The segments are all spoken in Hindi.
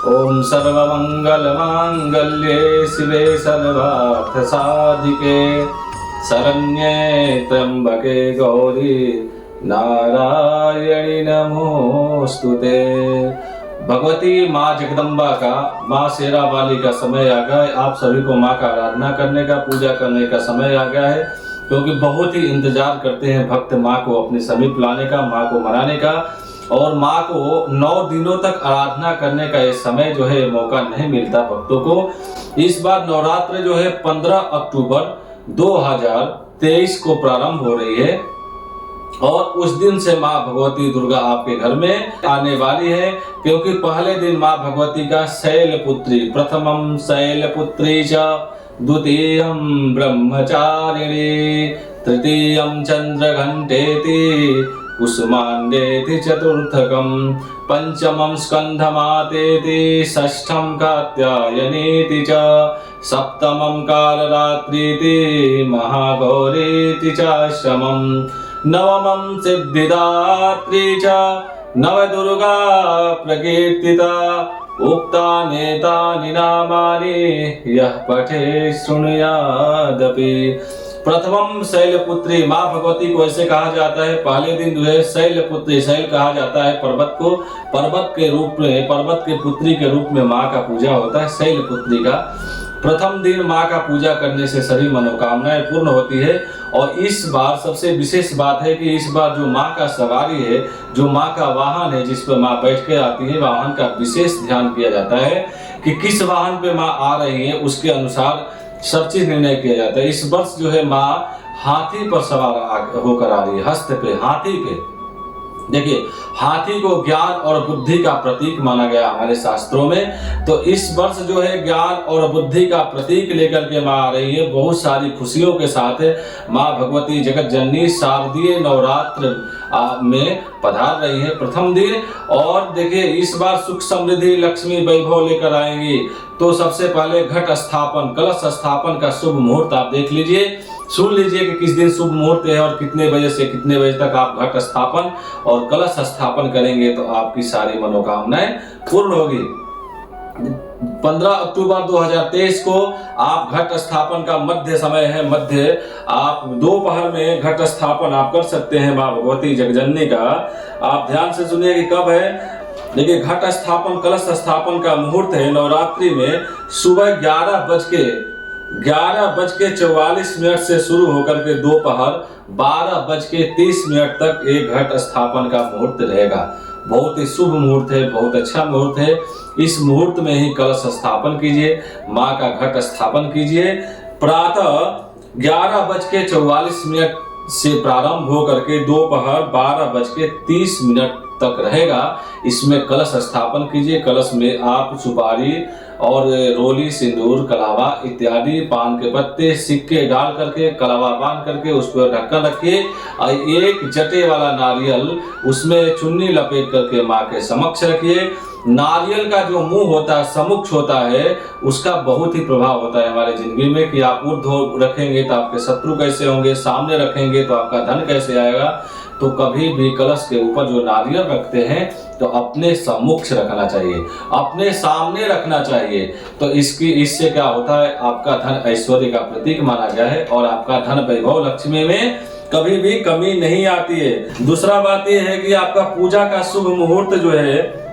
ओम सर्वमंगलमांगल्ये शिवे सर्वार्थसाधिके शरण्ये त्र्यंबके गौरी नारायणी नमोस्तुते। भगवती माँ जगदम्बा का, माँ शेरा वाली का समय आ गया है। आप सभी को माँ का आराधना करने का, पूजा करने का समय आ गया है, क्योंकि बहुत ही इंतजार करते हैं भक्त माँ को अपने समीप लाने का, माँ को मनाने का। और माँ को 9 दिनों तक आराधना करने का ये समय जो है मौका नहीं मिलता भक्तों को। इस बार नवरात्र जो है 15 अक्टूबर 2023 को प्रारंभ हो रही है और उस दिन से माँ भगवती दुर्गा आपके घर में आने वाली है, क्योंकि पहले दिन माँ भगवती का शैलपुत्री, प्रथमम शैलपुत्री च द्वितीयम ब्रह्मचारिणी तृतीयम चंद्रघंटेति कुसुमांडेति चतुर्थकम पंचमं स्कंधमातेति षष्ठं कात्यायनीति च सप्तमं कालरात्रीति महागौरीति च अष्टमं नवमं सिद्धिदात्री च नवदुर्गा प्रकीर्तिता उक्तानेतानि नामानि यः पठे शृणुयादपि। प्रथमम शैलपुत्री, माँ भगवती को ऐसे कहा जाता है। पहले दिन जो है शैलपुत्री, शैल कहा जाता है पर्वत को, पर्वत के रूप में, पर्वत के पुत्री के रूप में माँ का पूजा होता है शैलपुत्री का। प्रथम दिन माँ का पूजा करने से सभी मनोकामनाएं पूर्ण होती है। और इस बार सबसे विशेष बात है कि इस बार जो माँ का सवारी है, जो माँ का वाहन है, जिस पर माँ बैठ के आती है, वाहन का विशेष ध्यान किया जाता है कि किस वाहन पे माँ आ रही है, उसके अनुसार सब चीज निर्णय किया जाता है। इस वर्ष जो है माँ हाथी पर सवार होकर आ रही है, हस्त पे, हाथी पे। देखिए, हाथी को ज्ञान और बुद्धि का प्रतीक माना गया हमारे शास्त्रों में। तो इस वर्ष जो है ज्ञान और बुद्धि का प्रतीक लेकर के माँ आ रही है। बहुत सारी खुशियों के साथ माँ भगवती जगत जननी शारदीय नवरात्र में पधार रही है प्रथम दिन। और देखिए, इस बार सुख समृद्धि लक्ष्मी वैभव लेकर आएंगी। तो सबसे पहले घट स्थापन, कलश स्थापन का शुभ मुहूर्त आप देख लीजिए, सुन लीजिए कि किस दिन शुभ मुहूर्त है और कितने बजे से कितने बजे तक आप घट स्थापन और कलश स्थापन करेंगे तो आपकी सारी मनोकामनाएं पूर्ण होगी। 15 अक्टूबर 2023 को आप घट स्थापन का मध्य समय है, मध्य आप दोपहर में घट स्थापन आप कर सकते हैं माँ भगवती जगजननी का। आप ध्यान से सुनिए कि कब है। देखिए, घट स्थापन, कलश स्थापन का मुहूर्त है नवरात्रि में सुबह 11:44 से शुरू होकर के दोपहर 12:30 तक एक घट स्थापन का मुहूर्त रहेगा। बहुत ही शुभ मुहूर्त है, बहुत अच्छा मुहूर्त है। इस मुहूर्त में ही कलश स्थापन कीजिए, माँ का घट स्थापन कीजिए। प्रातः 11:44 से प्रारंभ होकर के दोपहर 12:30 तक रहेगा। इसमें कलश स्थापन कीजिए। कलश में आप सुपारी और रोली, सिंदूर, कलावा इत्यादि, पान के पत्ते, सिक्के डाल करके, कलावा बांध करके उस पर ढक्कन रखिए और एक जटे वाला नारियल उसमें चुन्नी लपेट करके माँ के समक्ष रखिए। नारियल का जो मुंह होता है, समुक्ष होता है, उसका बहुत ही प्रभाव होता है हमारे जिंदगी में कि आप ऊर्ध्व रखेंगे तो आपके शत्रु कैसे होंगे, सामने रखेंगे तो आपका धन कैसे आएगा। तो कभी भी कलश के ऊपर जो नारियल रखते हैं तो अपने सम्मुख रखना चाहिए, अपने सामने रखना चाहिए। तो इससे क्या होता है, आपका धन ऐश्वर्य का प्रतीक माना गया है और आपका धन वैभव लक्ष्मी में कभी भी कमी नहीं आती है। दूसरा बात यह है कि आपका पूजा का शुभ मुहूर्त जो है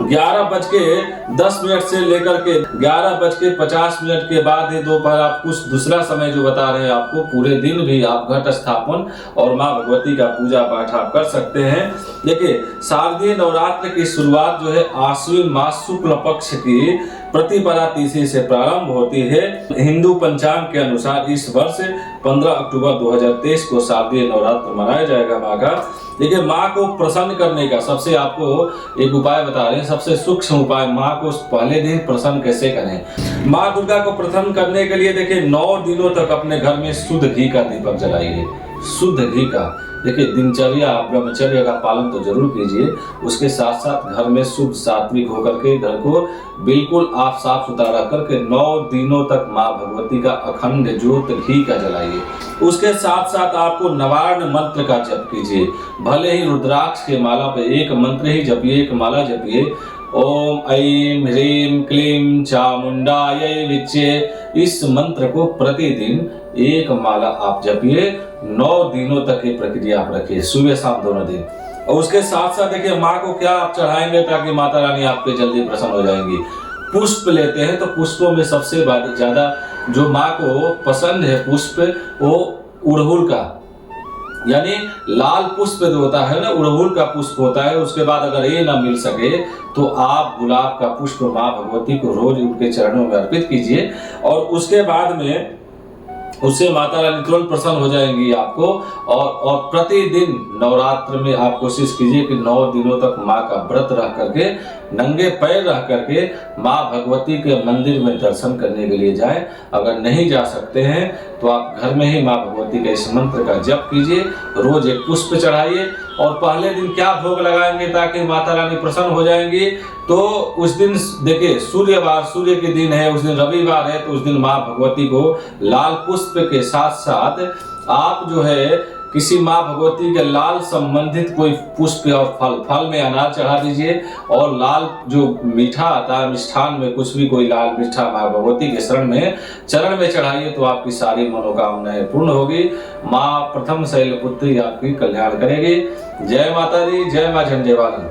11:10 से लेकर के 11:50 के बाद ही दोपहर आप कुछ दूसरा समय जो बता रहे हैं आपको, पूरे दिन भी आप घट स्थापन और माँ भगवती का पूजा पाठ आप कर सकते हैं। देखिए, शारदीय नवरात्र की शुरुआत जो है आश्विन मास शुक्ल पक्ष की प्रतिपदा तिथि से प्रारंभ होती है। हिंदू पंचांग के अनुसार इस वर्ष 15 अक्टूबर 2023 को शारदीय नवरात्र मनाया जाएगा माँ का। देखिए, माँ को प्रसन्न करने का सबसे आपको एक उपाय बता रहे हैं, सबसे सूक्ष्म उपाय। माँ को पहले दिन प्रसन्न कैसे करें। माँ दुर्गा को प्रसन्न करने के लिए देखिए 9 दिनों तक अपने घर में शुद्ध घी का दीपक जलाइए, शुद्ध घी का। देखिए, दिनचर्या ब्रह्मचर्य का पालन तो जरूर कीजिए, उसके साथ साथ घर में शुद्ध सात्विक होकर के घर को बिल्कुल आप साफ सुथरा रख करके 9 दिनों तक माँ भगवती का अखंड ज्योत घी का जलाइए। उसके साथ साथ आपको नवार्ण मंत्र का जप कीजिए। भले ही रुद्राक्ष के माला पे एक मंत्र ही जपिए, एक माला जपिए, ओम ऐं ह्रीं क्लीं चामुंडायै विच्चे। इस मंत्र को प्रतिदिन एक माला आप जपिए, 9 दिनों तक ये प्रक्रिया आप रखिए, सुबह शाम दोनों दिन। और उसके साथ साथ देखिए माँ को क्या आप चढ़ाएंगे ताकि माता रानी आप पे जल्दी प्रसन्न हो जाएंगी। पुष्प लेते हैं तो पुष्पों में सबसे ज्यादा जो माँ को पसंद है पुष्प, वो उड़हुल का, यानी लाल पुष्प जो होता है ना, उड़हुल का पुष्प होता है। उसके बाद अगर ये ना मिल सके तो आप गुलाब का पुष्प माँ भगवती को रोज उनके चरणों में अर्पित कीजिए, और उसके बाद में उससे माता रानी तुरंत प्रसन्न हो जाएंगी आपको। और प्रतिदिन नवरात्र में आप कोशिश कीजिए कि 9 दिनों तक माँ का व्रत रह करके, नंगे पैर रह करके माँ भगवती के मंदिर में दर्शन करने के लिए जाएं। अगर नहीं जा सकते हैं तो आप घर में ही माँ भगवती के इस मंत्र का जप कीजिए, रोज एक पुष्प चढ़ाइए। और पहले दिन क्या भोग लगाएंगे ताकि माता रानी प्रसन्न हो जाएंगी, तो उस दिन देखिए सूर्यवार, सूर्य के दिन है, उस दिन रविवार है, तो उस दिन माँ भगवती को लाल पुष्प के साथ साथ आप जो है किसी माँ भगवती के लाल संबंधित कोई पुष्प और फल में अनार चढ़ा दीजिए। और लाल जो मीठा आता है मिष्ठान में, कुछ भी कोई लाल मीठा माँ भगवती के चरण में चढ़ाइए, तो आपकी सारी मनोकामनाएं पूर्ण होगी। माँ प्रथम शैलपुत्री आपकी कल्याण करेगी। जय माता दी, जय माँ झंडेवालन।